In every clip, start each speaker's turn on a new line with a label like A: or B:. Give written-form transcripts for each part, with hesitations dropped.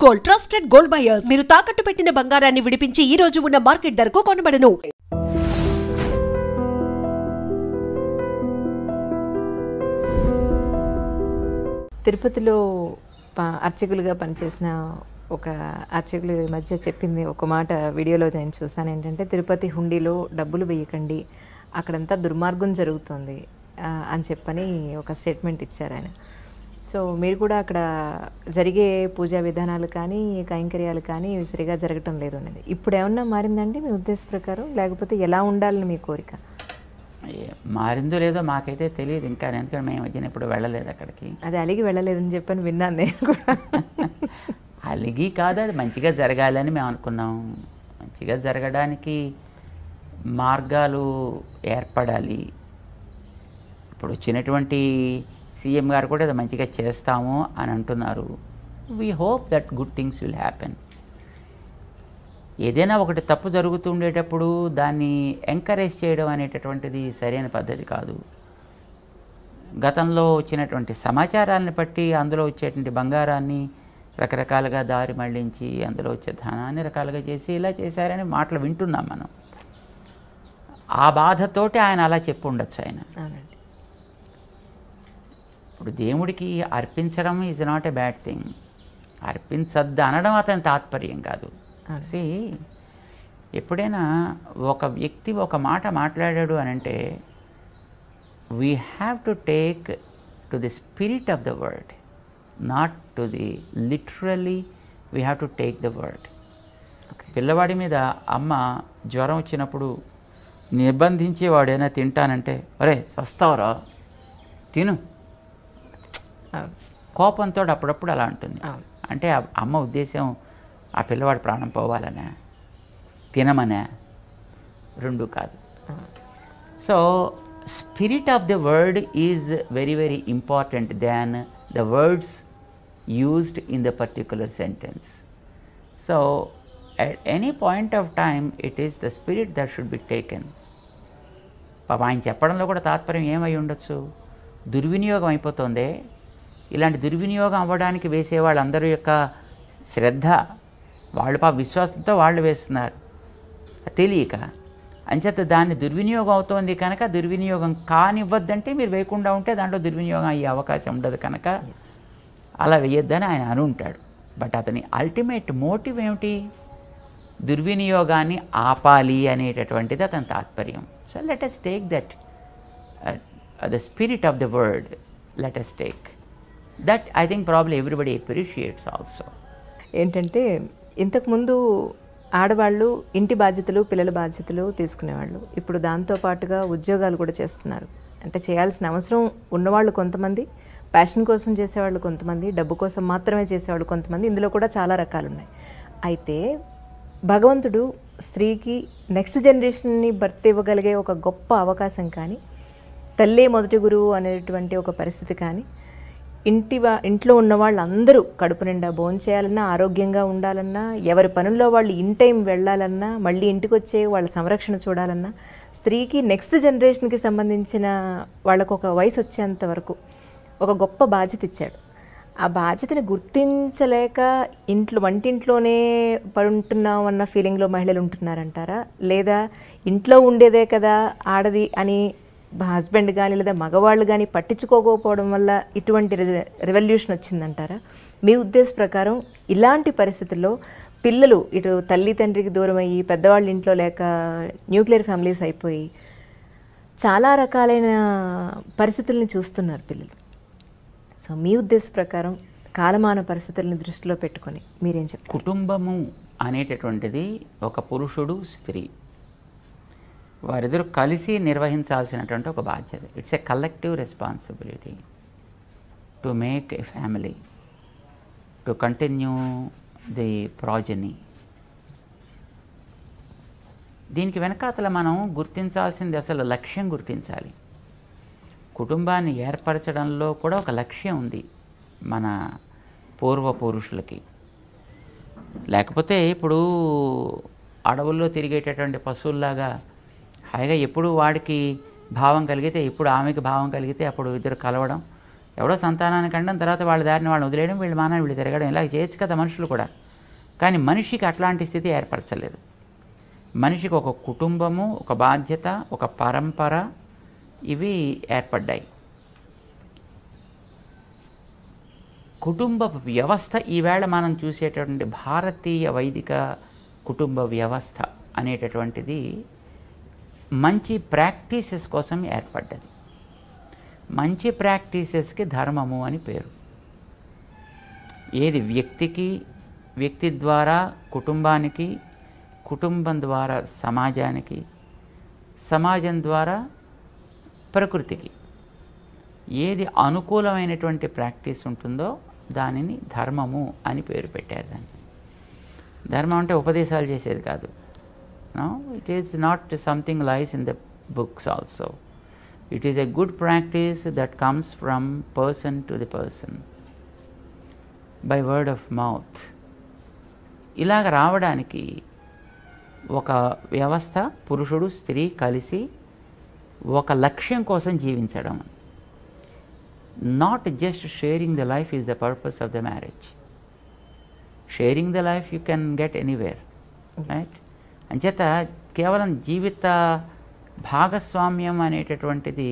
A: Gold trusted gold buyers. మీరు తాకట్టు పెట్టిన బంగారాన్ని విడిపించి ఈ రోజు ఉన్న మార్కెట్ ధరకు కొనబడను.
B: తిరుపతిలో అర్చకులుగా పనిచేసిన ఒక అర్చకులు మధ్య చెప్పింది ఒక మాట వీడియోలో నేను చూసాను. ఏంటంటే తిరుపతి హుండీలో డబ్బులు వేయకండి, అక్కడంతా దుర్మార్గం జరుగుతుంది అని చెప్పని ఒక స్టేట్మెంట్ ఇచ్చారు ఆయన. సో మీరు కూడా అక్కడ జరిగే పూజా విధానాలు కానీ కైంకర్యాలు కానీ సరిగా జరగటం లేదు అనేది ఇప్పుడు ఏమన్నా మారిందండి మీ ఉద్దేశ ప్రకారం, లేకపోతే ఎలా ఉండాలని మీ కోరిక?
C: మారిందో లేదో మాకైతే తెలియదు ఇంకా, ఎందుకంటే మేము వచ్చిన ఇప్పుడు వెళ్ళలేదు అక్కడికి.
B: అది అలిగి వెళ్ళలేదని చెప్పని విన్నాను నేను కూడా.
C: అలిగి కాదు, అది మంచిగా జరగాలని మేము అనుకున్నాం. మంచిగా జరగడానికి మార్గాలు ఏర్పడాలి. ఇప్పుడు వచ్చినటువంటి సీఎం గారు కూడా అది మంచిగా చేస్తాము అని అంటున్నారు. We hope that good things will happen. ఏదైనా ఒకటి తప్పు జరుగుతుండేటప్పుడు దాన్ని ఎంకరేజ్ చేయడం అనేటటువంటిది సరైన పద్ధతి కాదు. గతంలో వచ్చినటువంటి సమాచారాన్ని బట్టి అందులో వచ్చేటువంటి బంగారాన్ని రకరకాలుగా దారి మళ్లించి అందులో వచ్చే ధనాన్ని రకాలుగా చేసి ఇలా చేశారని మాటలు వింటున్నాం మనం. ఆ బాధతోటి ఆయన అలా చెప్పి ఉండొచ్చు ఆయన. ఇప్పుడు దేవుడికి అర్పించడం is not a bad thing. అర్పించద్దు అనడం అతని తాత్పర్యం కాదు. ఎప్పుడైనా ఒక వ్యక్తి ఒక మాట మాట్లాడాడు అని అంటే we have to take to the spirit of the word, not to the literally we have to take the word. పిల్లవాడి మీద అమ్మ జ్వరం వచ్చినప్పుడు నిర్బంధించేవాడైనా తింటానంటే అరే చస్తావురా తిను, కోపంతో అప్పుడప్పుడు అలా ఉంటుంది. అంటే అమ్మ ఉద్దేశం ఆ పిల్లవాడి ప్రాణం పోవాలనే, తినమనే, రెండు కాదు. So spirit of the word is very very important than the words used in the particular sentence. So at any point of time it is the spirit that should be taken. ఆయన చెప్పడంలో కూడా తాత్పర్యం ఏమై ఉండొచ్చు? దుర్వినియోగం అయిపోతుంది. ఇలాంటి దుర్వినియోగం అవ్వడానికి వేసే వాళ్ళందరూ యొక్క శ్రద్ధ, వాళ్ళు విశ్వాసంతో వాళ్ళు వేస్తున్నారు తెలియక. అంచేత దాన్ని దుర్వినియోగం అవుతోంది కనుక దుర్వినియోగం కానివ్వద్దంటే మీరు వేయకుండా ఉంటే దాంట్లో దుర్వినియోగం అయ్యే అవకాశం ఉండదు కనుక అలా వేయొద్దని ఆయన అని ఉంటాడు. బట్ అతని అల్టిమేట్ మోటివ్ ఏమిటి? దుర్వినియోగాన్ని ఆపాలి అనేటటువంటిది అతని తాత్పర్యం. So let us take that the spirit of the word, let us take that. I think probably everybody appreciates also.
B: ఏంటంటే ఇంతకుముందు ఆడవాళ్ళు ఇంటి బాధ్యతలు పిల్లల బాధ్యతలు తీసుకునేవాళ్ళు. ఇప్పుడు దాంతోపాటుగా ఉద్యోగాలు కూడా చేస్తున్నారు. అంటే చేయాల్సిన అవసరం ఉన్నవాళ్ళు కొంతమంది, ప్యాషన్ కోసం చేసేవాళ్ళు కొంతమంది, డబ్బు కోసం మాత్రమే చేసేవాళ్ళు కొంతమంది. ఇందులో కూడా చాలా రకాలు ఉన్నాయి. అయితే భగవంతుడు స్త్రీకి నెక్స్ట్ జనరేషన్ని బర్త్ ఇవ్వగలిగే ఒక గొప్ప అవకాశం కానీ, తల్లే మొదటి గురువు అనేటువంటి ఒక పరిస్థితి కానీ, ఇంట్లో ఉన్న వాళ్ళందరూ కడుపు నిండా భోంచేయాలన్నా, ఆరోగ్యంగా ఉండాలన్నా, ఎవరి పనుల్లో వాళ్ళు ఇన్ టైం వెళ్ళాలన్నా, మళ్ళీ ఇంటికి వచ్చే వాళ్ళ సంరక్షణ చూడాలన్నా, స్త్రీకి నెక్స్ట్ జనరేషన్కి సంబంధించిన వాళ్ళకు ఒక వయసు వచ్చేంత వరకు ఒక గొప్ప బాధ్యత ఇచ్చాడు. ఆ బాధ్యతని గుర్తించలేక వంటింట్లోనే పడుంటున్నాం అన్న ఫీలింగ్లో మహిళలు ఉంటున్నారంటారా? లేదా ఇంట్లో ఉండేదే కదా ఆడది అని హస్బెండ్ కానీ లేదా మగవాళ్ళు కానీ పట్టించుకోకపోవడం వల్ల ఇటువంటి రెవల్యూషన్ వచ్చిందంటారా? మీ ఉద్దేశ ప్రకారం ఇలాంటి పరిస్థితుల్లో పిల్లలు ఇటు తల్లి తండ్రికి దూరం అయ్యి, పెద్దవాళ్ళ ఇంట్లో లేక న్యూక్లియర్ ఫ్యామిలీస్ అయిపోయి చాలా రకాలైన పరిస్థితుల్ని చూస్తున్నారు పిల్లలు. సో మీ ఉద్దేశ ప్రకారం కాలమాన పరిస్థితులను దృష్టిలో పెట్టుకొని మీరేం చెప్తారు?
C: కుటుంబము అనేటటువంటిది ఒక పురుషుడు స్త్రీ వారిద్దరూ కలిసి నిర్వహించాల్సినటువంటి ఒక బాధ్యత. It's a collective responsibility to make a family, to continue the progeny. దీనికి వెనకాతల మనం గుర్తించాల్సింది అసలు లక్ష్యం గుర్తించాలి. కుటుంబాన్ని ఏర్పరచడంలో కూడా ఒక లక్ష్యం ఉంది మన పూర్వపురుషులకి. లేకపోతే ఇప్పుడు అడవుల్లో తిరిగేటటువంటి పశువుల్లాగా హాయిగా ఎప్పుడు వాడికి భావం కలిగితే, ఎప్పుడు ఆమెకి భావం కలిగితే అప్పుడు ఇద్దరు కలవడం, ఎవడో సంతానానికి అనడం, తర్వాత వాళ్ళ దారిని వాళ్ళని వదిలేయడం, వీళ్ళు మానాన్ని వీళ్ళు తిరగడం, ఇలా చేయొచ్చు కదా మనుషులు కూడా. కానీ మనిషికి అట్లాంటి స్థితి ఏర్పరచలేదు. మనిషికి ఒక కుటుంబము, ఒక బాధ్యత, ఒక పరంపర ఇవి ఏర్పడ్డాయి. కుటుంబ వ్యవస్థ ఈవేళ మనం చూసేటటువంటి భారతీయ వైదిక కుటుంబ వ్యవస్థ అనేటటువంటిది మంచి ప్రాక్టీసెస్ కోసం ఏర్పడ్డది. మంచి ప్రాక్టీసెస్కి ధర్మము అని పేరు. ఏది వ్యక్తికి, వ్యక్తి ద్వారా కుటుంబానికి, కుటుంబం ద్వారా సమాజానికి, సమాజం ద్వారా ప్రకృతికి ఏది అనుకూలమైనటువంటి ప్రాక్టీస్ ఉంటుందో దానిని ధర్మము అని పేరు పెట్టారు. దాన్ని ధర్మం అంటే ఉపదేశాలు చేసేది కాదు. No, it is not something lies in the books also. It is a good practice that comes from person to the person by word of mouth. ఇలాగ రావడానికి ఒక వ్యవస్థ, పురుషుడు స్త్రీ కలిసి ఒక లక్ష్యం కోసం జీవించడం. Not just sharing the life is the purpose of the marriage. Sharing the life you can get anywhere, right? అంచేత కేవలం జీవిత భాగస్వామ్యం అనేటటువంటిది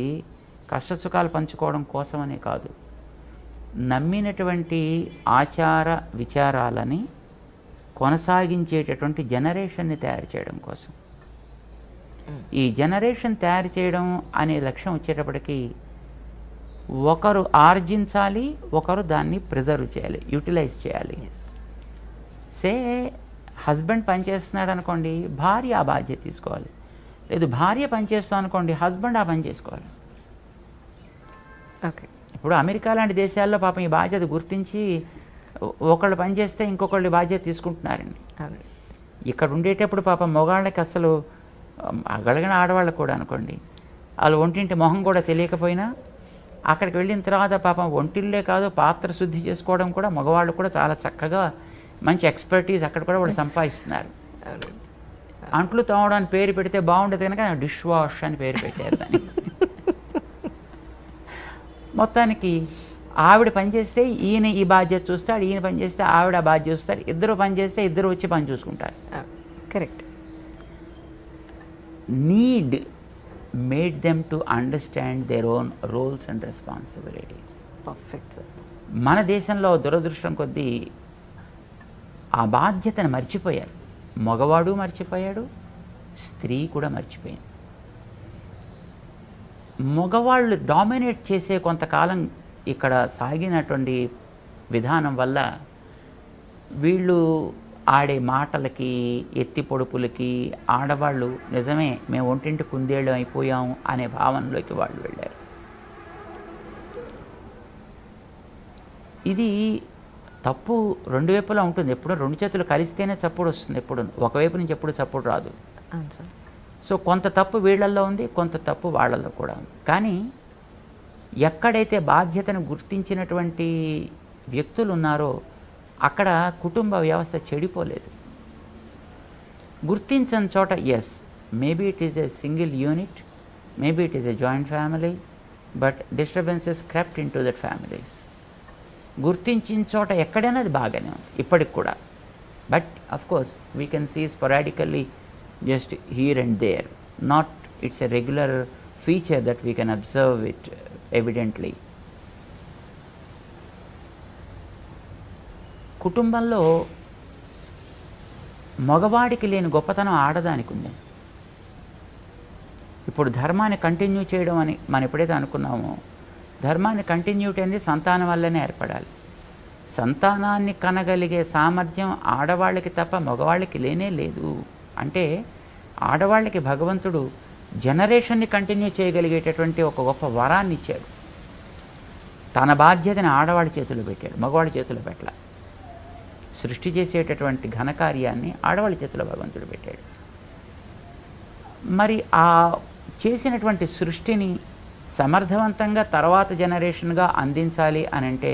C: కష్టసుఖాలు పంచుకోవడం కోసమనే కాదు, నమ్మినటువంటి ఆచార విచారాలని కొనసాగించేటటువంటి జనరేషన్ని తయారు చేయడం కోసం. ఈ జనరేషన్ తయారు చేయడం అనే లక్ష్యం వచ్చేటప్పటికి ఒకరు ఆర్జించాలి, ఒకరు దాన్ని ప్రిజర్వ్ చేయాలి, యూటిలైజ్ చేయాలి. సే హస్బెండ్ పనిచేస్తున్నాడు అనుకోండి, భార్య ఆ బాధ్యత తీసుకోవాలి. లేదు భార్య పనిచేస్తాం అనుకోండి, హస్బెండ్ ఆ పని చేసుకోవాలి.
B: ఓకే.
C: ఇప్పుడు అమెరికా లాంటి దేశాల్లో పాపం ఈ బాధ్యత గుర్తించి ఒకళ్ళు పనిచేస్తే ఇంకొకళ్ళు బాధ్యత తీసుకుంటున్నారండి. ఇక్కడ ఉండేటప్పుడు పాపం మగవాళ్ళకి అసలు గలగిన ఆడవాళ్ళకు కూడా అనుకోండి, వాళ్ళు ఒంటింటి మొహం కూడా తెలియకపోయినా అక్కడికి వెళ్ళిన తర్వాత పాపం ఒంటిల్లే కాదు పాత్ర శుద్ధి చేసుకోవడం కూడా మగవాళ్ళు కూడా చాలా చక్కగా మంచి ఎక్స్పర్టీస్ అక్కడ కూడా వాళ్ళు సంపాదిస్తున్నారు. అంట్లు తోమడానికి పేరు పెడితే బాగుండేది కనుక డిష్ వాష్ అని పేరు పెట్టారు దాన్ని. మొత్తానికి ఆవిడ పనిచేస్తే ఈయన ఈ బాధ్యత చూస్తాడు, ఈయన పని చేస్తే ఆవిడ ఆ బాధ్యత చూస్తారు, ఇద్దరు పని చేస్తే ఇద్దరు వచ్చి పని చూసుకుంటారు.
B: Correct.
C: Need made them to understand their own roles and responsibilities.
B: Perfect sir.
C: మన దేశంలో దురదృష్టం కొద్దీ ఆ బాధ్యతను మర్చిపోయారు. మగవాడు మర్చిపోయాడు, స్త్రీ కూడా మర్చిపోయింది. మగవాళ్ళు డామినేట్ చేసే కొంతకాలం ఇక్కడ సాగినటువంటి విధానం వల్ల వీళ్ళు ఆడే మాటలకి, ఎత్తి పొడుపులకి ఆడవాళ్ళు నిజమే మేము ఒంటింటి కుందేళ్ళు అయిపోయాము అనే భావనలోకి వాళ్ళు వెళ్ళారు. ఇది తప్పు రెండు వైపులా ఉంటుంది. ఎప్పుడో రెండు చేతులు కలిస్తేనే చప్పుడు వస్తుంది, ఎప్పుడు ఒకవైపు నుంచి ఎప్పుడు చప్పుడు రాదు. సో కొంత తప్పు వీళ్ళల్లో ఉంది, కొంత తప్పు వాళ్ళల్లో కూడా ఉంది. కానీ ఎక్కడైతే బాధ్యతను గుర్తించినటువంటి వ్యక్తులు ఉన్నారో అక్కడ కుటుంబ వ్యవస్థ చెడిపోలేదు. గుర్తించని చోట yes, maybe it is a single unit, maybe it is a joint family, but disturbances crept in to that families. గుర్తించిన చోట ఎక్కడైనా అది బాగానే ఉంది ఇప్పటికి కూడా. But of course we can see sporadically just here and there, not it's a regular feature that we can observe it evidently. కుటుంబంలో మగవాడికి లేని గొప్పతనం ఆడదానికి ఉంది. ఇప్పుడు ధర్మాన్ని కంటిన్యూ చేయడం అని మనం ఎప్పుడైతే అనుకున్నామో, ధర్మాన్ని కంటిన్యూటీ అనేది సంతానం వల్లనే ఏర్పడాలి. సంతానాన్ని కనగలిగే సామర్థ్యం ఆడవాళ్ళకి తప్ప మగవాళ్ళకి లేనే లేదు. అంటే ఆడవాళ్ళకి భగవంతుడు జనరేషన్ని కంటిన్యూ చేయగలిగేటటువంటి ఒక గొప్ప వరాన్ని ఇచ్చాడు. తన బాధ్యతని ఆడవాళ్ళ చేతుల్లో పెట్టాడు, మగవాళ్ళ చేతుల్లో పెట్టాల. సృష్టి చేసేటటువంటి ఘనకార్యాన్ని ఆడవాళ్ళ చేతిలో భగవంతుడు పెట్టాడు. మరి ఆ చేసినటువంటి సృష్టిని సమర్థవంతంగా తర్వాత జనరేషన్గా అందించాలి అని అంటే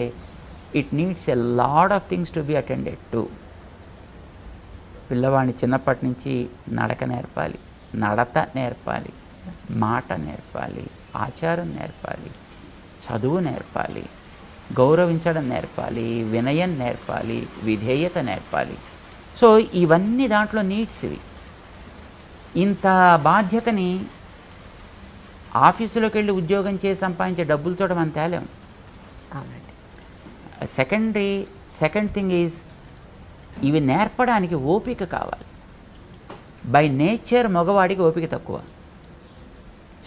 C: it needs a lot of things to be attended to. పిల్లవాడిని చిన్నప్పటి నుంచి నడక నేర్పాలి, నడత నేర్పాలి, మాట నేర్పాలి, ఆచారం నేర్పాలి, చదువు నేర్పాలి, గౌరవించడం నేర్పాలి, వినయం నేర్పాలి, విధేయత నేర్పాలి. సో ఇవన్నీ దాంట్లో నీడ్స్ ఇవి. ఇంత బాధ్యతని ఆఫీసులోకి వెళ్ళి ఉద్యోగం చేసి సంపాదించే డబ్బులతో మనం తేలేము. సెకండ్ థింగ్ ఈజ్ ఇవి నేర్పడానికి ఓపిక కావాలి. బై నేచర్ మగవాడికి ఓపిక తక్కువ,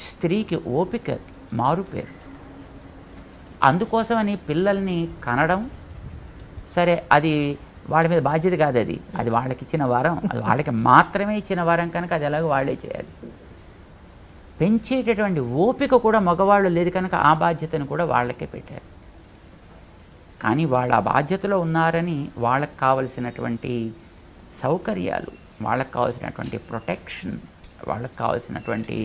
C: స్త్రీకి ఓపిక మారుపేరు. అందుకోసమని పిల్లల్ని కనడం సరే, అది వాళ్ళ మీద బాధ్యత కాదు, అది వాళ్ళకి ఇచ్చిన వరం, అది వాళ్ళకి మాత్రమే ఇచ్చిన వరం కనుక అది ఎలాగో వాళ్ళే చేయాలి. పెంచేటటువంటి ఓపిక కూడా మగవాళ్ళు లేదు కనుక ఆ బాధ్యతను కూడా వాళ్ళకే పెట్టారు. కానీ వాళ్ళు ఆ బాధ్యతలో ఉన్నారని వాళ్ళకి కావలసినటువంటి సౌకర్యాలు, వాళ్ళకి కావాల్సినటువంటి ప్రొటెక్షన్, వాళ్ళకి కావాల్సినటువంటి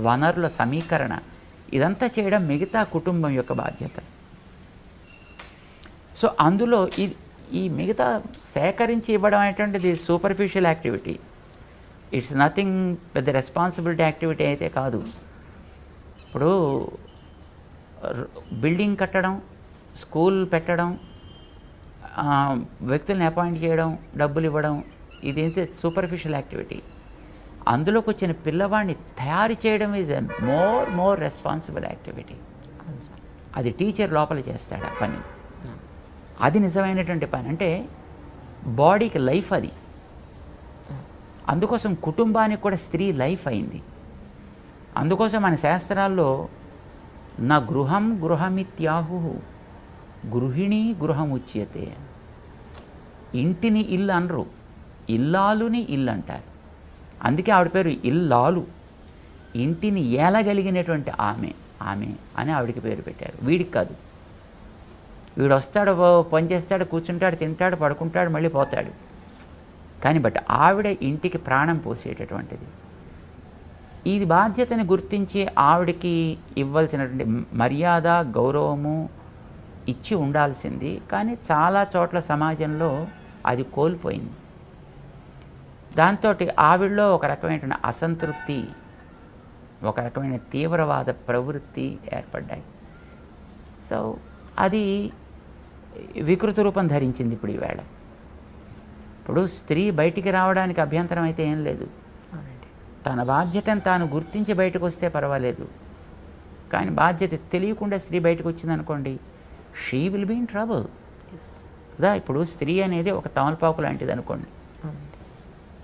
C: వనరుల సమీకరణ, ఇదంతా చేయడం మిగతా కుటుంబం యొక్క బాధ్యత. సో అందులో ఈ మిగతా సేకరించి ఇవ్వడం అనేటువంటిది సూపర్ఫిషియల్ యాక్టివిటీ. ఇట్స్ నథింగ్ పెద్ద రెస్పాన్సిబిలిటీ యాక్టివిటీ అయితే కాదు. ఇప్పుడు బిల్డింగ్ కట్టడం, స్కూల్ పెట్టడం, వ్యక్తుల్ని అపాయింట్ చేయడం, డబ్బులు ఇవ్వడం, ఇదైతే సూపర్ఫిషియల్ యాక్టివిటీ. అందులోకి వచ్చిన పిల్లవాడిని తయారు చేయడం is a more responsible activity. అది టీచర్ లోపల చేస్తాడు ఆ పని. అది నిజమైనటువంటి పని. అంటే బాడీకి లైఫ్ అది. అందుకోసం కుటుంబానికి కూడా స్త్రీ లైఫ్ అయింది. అందుకోసం మన శాస్త్రాల్లో నా గృహం గృహమిత్యాహు గృహిణీ గృహముచ్యతే. ఇంటిని ఇల్లు అనరు, ఇల్లాలుని ఇల్లు అంటారు. అందుకే ఆవిడ పేరు ఇల్లాలు. ఇంటిని ఏలగలిగినటువంటి ఆమె అని ఆవిడికి పేరు పెట్టారు. వీడికి కాదు. వీడు వస్తాడు, పని చేస్తాడు, కూర్చుంటాడు, తింటాడు, పడుకుంటాడు, మళ్ళీ పోతాడు. కానీ ఆవిడ ఇంటికి ప్రాణం పోసేటటువంటిది. ఈ బాధ్యతని గుర్తించి ఆవిడకి ఇవ్వాల్సినటువంటి మర్యాద, గౌరవము ఇచ్చి ఉండాల్సింది. కానీ చాలా చోట్ల సమాజంలో అది కోల్పోయింది. దాంతో ఆవిడలో ఒక రకమైనటువంటి అసంతృప్తి, ఒక రకమైన తీవ్రవాద ప్రవృత్తి ఏర్పడ్డాయి. సో అది వికృత రూపం ధరించింది ఇప్పుడు ఈవేళ. ఇప్పుడు స్త్రీ బయటికి రావడానికి అభ్యంతరం అయితే ఏం లేదు. తన బాధ్యతను తాను గుర్తించి బయటకు వస్తే పర్వాలేదు. కానీ బాధ్యత తెలియకుండా స్త్రీ బయటకు వచ్చిందనుకోండి, she will be in trouble కదా. ఇప్పుడు స్త్రీ అనేది ఒక తమలపాకు లాంటిది అనుకోండి.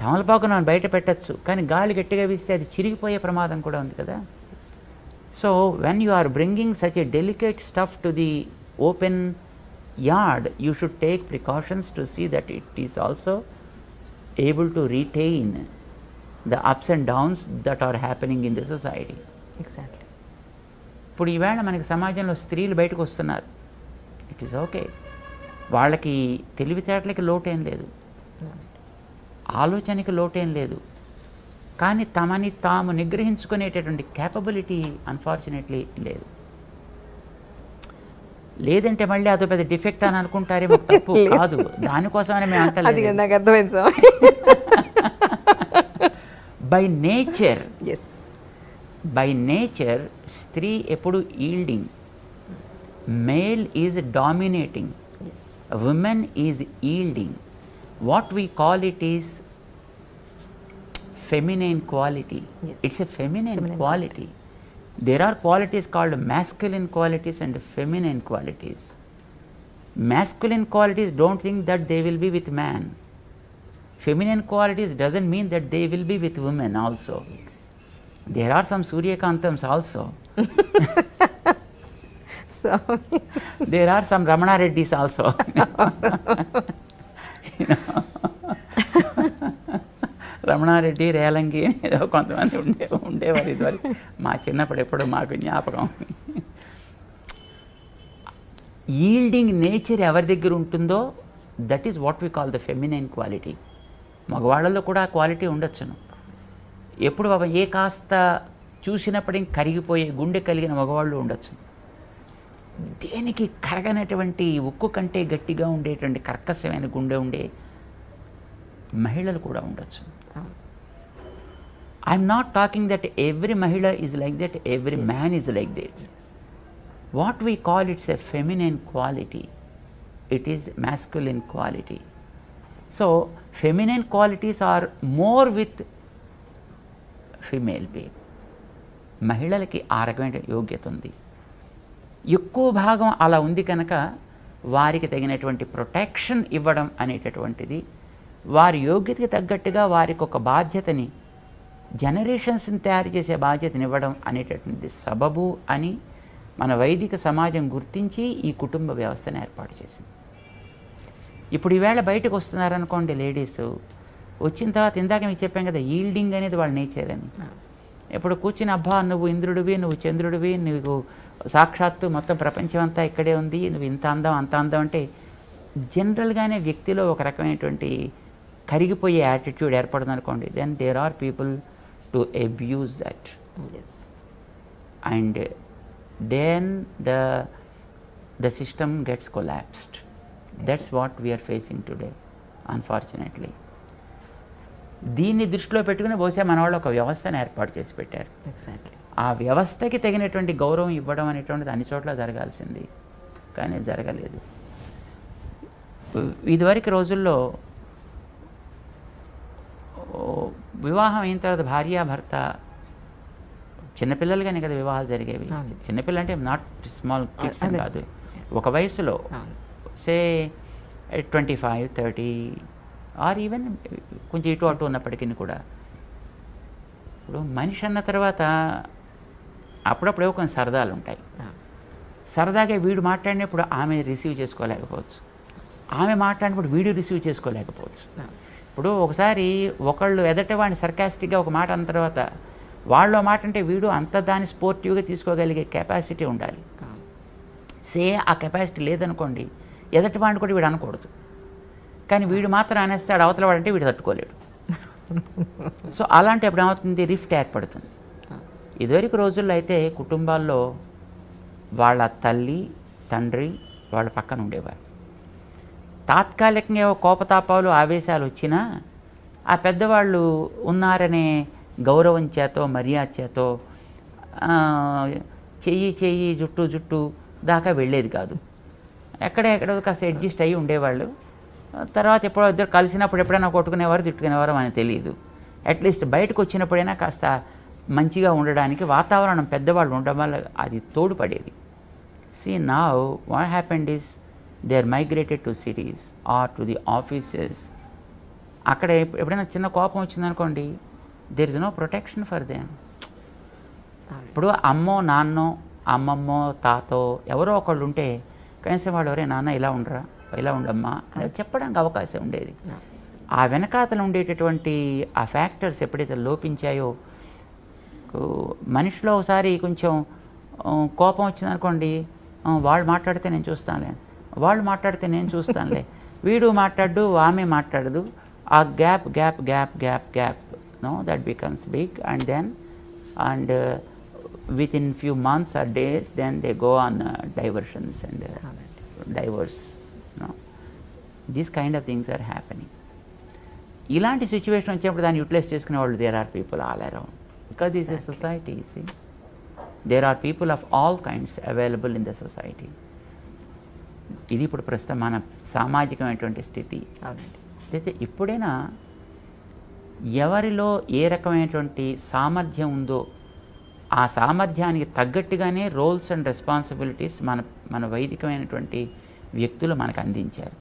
C: తమలపాకును మనం బయట పెట్టచ్చు, కానీ గాలి గట్టిగా వీస్తే అది చిరిగిపోయే ప్రమాదం కూడా ఉంది కదా. So when you are bringing such a delicate stuff to the open yard, you should take precautions to see that it is also able to retain the ups and downs that are happening in the society.
B: Exactly.
C: ఇప్పుడు ఈవేళ మనకి సమాజంలో స్త్రీలు బయటకు వస్తున్నారు. It is okay. వాళ్ళకి తెలివితేటలకి లోటేం లేదు, ఆలోచనకి లోటేం లేదు. కానీ తమని తాము నిగ్రహించుకునేటటువంటి క్యాపబిలిటీ అన్ఫార్చునేట్లీ లేదు. లేదంటే మళ్ళీ అదో పెద్ద డిఫెక్ట్ అని అనుకుంటారేమో. తప్పు కాదు, దానికోసమని మేము అంటలేదు.
B: నాకు అర్థమైంది.
C: బై నేచర్ స్త్రీ ఎప్పుడు yielding, male is dominating, women is yielding. What we call it is feminine quality. It's a feminine quality. There are qualities called masculine qualities and feminine qualities. Masculine qualities don't think that they will be with man. Feminine qualities doesn't mean that they will be with women also. There are some Suryakantams also.
B: So
C: there are some Ramana Reddys also. Ramana Reddy, Relangi ఏదో కొంతమంది ఉండేవారు ఇదివరకు. మా చిన్నప్పుడు ఎప్పుడు మాకు జ్ఞాపకం. Yielding nature ఎవరి దగ్గర ఉంటుందో that is what we call the feminine quality. మగవాళ్ళలో కూడా ఆ క్వాలిటీ ఉండొచ్చును. ఎప్పుడు బాబా ఏ కాస్త చూసినప్పటికీ కరిగిపోయే గుండె కలిగిన మగవాళ్ళు ఉండొచ్చు. దేనికి కరగనటువంటి ఉక్కు కంటే గట్టిగా ఉండేటువంటి కర్కశమైన గుండె ఉండే మహిళలు కూడా ఉండొచ్చు. I'm not talking that every మహిళ is like that, every man is like that. What we call it's a feminine quality, it is masculine quality. So feminine qualities are more with female being. మహిళలకి ఆ రకమైన యోగ్యత ఉంది, ఎక్కువ భాగం అలా ఉంది కనుక వారికి తగినటువంటి ప్రొటెక్షన్ ఇవ్వడం అనేటటువంటిది, వారి యోగ్యతకి తగ్గట్టుగా వారికి ఒక బాధ్యతని, జనరేషన్స్ని తయారు చేసే బాధ్యతని ఇవ్వడం అనేటటువంటి సబబు అని మన వైదిక సమాజం గుర్తించి ఈ కుటుంబ వ్యవస్థను ఏర్పాటు చేసింది. ఇప్పుడు ఈవేళ బయటకు వస్తున్నారనుకోండి లేడీస్, వచ్చిన తర్వాత ఇందాక మీకు చెప్పాం కదా, ఈల్డింగ్ అనేది వాళ్ళ నేచర్ అని. ఇప్పుడు కూర్చుని అబ్బా నువ్వు ఇంద్రుడివి, నువ్వు చంద్రుడివి, నువ్వు సాక్షాత్తు మొత్తం ప్రపంచం అంతా ఇక్కడే ఉంది, నువ్వు ఇంత అందం అంత అందం అంటే జనరల్గానే వ్యక్తిలో ఒక రకమైనటువంటి కరిగిపోయే యాటిట్యూడ్ ఏర్పడుతుంది అనుకోండి. Then there are people to abuse that, and then the system gets collapsed. That's what we are facing today unfortunately. దీన్ని దృష్టిలో పెట్టుకుని బహుశా మన వాళ్ళు ఒక వ్యవస్థను ఏర్పాటు చేసి పెట్టారు.
B: ఎగ్జాక్ట్లీ.
C: ఆ వ్యవస్థకి తగినటువంటి గౌరవం ఇవ్వడం అనేటువంటిది అన్ని చోట్ల జరగాల్సింది, కానీ జరగలేదు. ఇదివరకు రోజుల్లో వివాహం అయిన తర్వాత భార్యాభర్త, చిన్నపిల్లలుగానే కదా వివాహాలు జరిగేవి. చిన్నపిల్లలు అంటే నాట్ స్మాల్ కిడ్స్ అని కాదు, ఒక వయసులో సే 25, 30 ఆర్ ఈవెన్ కొంచెం ఇటు అటు ఉన్నప్పటికీ కూడా. ఇప్పుడు మనిషి అన్న తర్వాత అప్పుడప్పుడు కొన్ని సరదాలు ఉంటాయి. సరదాగా వీడు మాట్లాడినప్పుడు ఆమె రిసీవ్ చేసుకోలేకపోవచ్చు, ఆమె మాట్లాడినప్పుడు వీడు రిసీవ్ చేసుకోలేకపోవచ్చు. ఇప్పుడు ఒకసారి ఒకళ్ళు ఎదట వాడిని సర్కాస్టిక్గా ఒక మాట అన్న తర్వాత వాళ్ళ మాట అంటే వీడు అంత దాన్ని స్పోర్టివ్గా తీసుకోగలిగే కెపాసిటీ ఉండాలి. ఆ కెపాసిటీ లేదనుకోండి, ఎదటి వాడిని కూడా వీడు అనకూడదు, కానీ వీడు మాత్రం అనేస్తాడు, అవతల వాడంటే వీడు తట్టుకోలేడు. సో అలాంటి అప్పుడు ఏమవుతుంది, రిఫ్ట్ ఏర్పడుతుంది. ఇదివరకు రోజుల్లో అయితే కుటుంబాల్లో వాళ్ళ తల్లి తండ్రి వాళ్ళ పక్కన ఉండేవారు. తాత్కాలికంగా కోపతాపాలు ఆవేశాలు వచ్చినా ఆ పెద్దవాళ్ళు ఉన్నారనే గౌరవం చేతో మర్యాద చేతో చెయ్యి జుట్టు దాకా వెళ్ళేది కాదు. ఎక్కడో కాస్త అడ్జస్ట్ అయ్యి ఉండేవాళ్ళు. తర్వాత ఎప్పుడో ఇద్దరు కలిసినప్పుడు ఎప్పుడైనా కొట్టుకునేవారు తిట్టుకునేవారు మనకు తెలియదు. అట్లీస్ట్ బయటకు వచ్చినప్పుడైనా కాస్త మంచిగా ఉండడానికి వాతావరణం పెద్దవాళ్ళు ఉండడం వల్ల అది తోడ్పడేది. See now what happened is they are migrated to cities or to the offices. అక్కడ ఎప్పుడైనా చిన్న కోపం వచ్చిందనుకోండి, there is no protection for them. ఇప్పుడు అమ్మో నాన్నో అమ్మమ్మో తాతో ఎవరో ఒకళ్ళు ఉంటే కనీసం వాళ్ళు ఎవరే నాన్న ఇలా ఉండరా ఇలా ఉండమ్మా అని చెప్పడానికి అవకాశం ఉండేది. ఆ వెనకాతలు ఉండేటటువంటి ఆ ఫ్యాక్టర్స్ ఎప్పుడైతే లోపించాయో, మనిషిలో ఒకసారి కొంచెం కోపం వచ్చిందనుకోండి, వాళ్ళు మాట్లాడితే నేను చూస్తానులే, వాళ్ళు మాట్లాడితే నేను చూస్తానులే, వీడు మాట్లాడు ఆమె మాట్లాడదు, ఆ gap no that becomes big and within few months or days then they go on diversions and divorce. These kind of things are happening. ఇలాంటి సిచ్యువేషన్ వచ్చినప్పుడు దాన్ని యూటిలైజ్ చేసుకునే వాళ్ళు there are people all around, because this is society. See there are people of all kinds available in the society. ఇది ఇప్పుడు ప్రస్తుతం మన సామాజికమైనటువంటి స్థితి. అయితే ఇప్పుడైనా ఎవరిలో ఏ రకమైనటువంటి సామర్థ్యం ఉందో ఆ సామర్థ్యానికి తగ్గట్టుగానే రోల్స్ అండ్ రెస్పాన్సిబిలిటీస్ మన వైదికమైనటువంటి వ్యక్తులు మనకు అందించారు.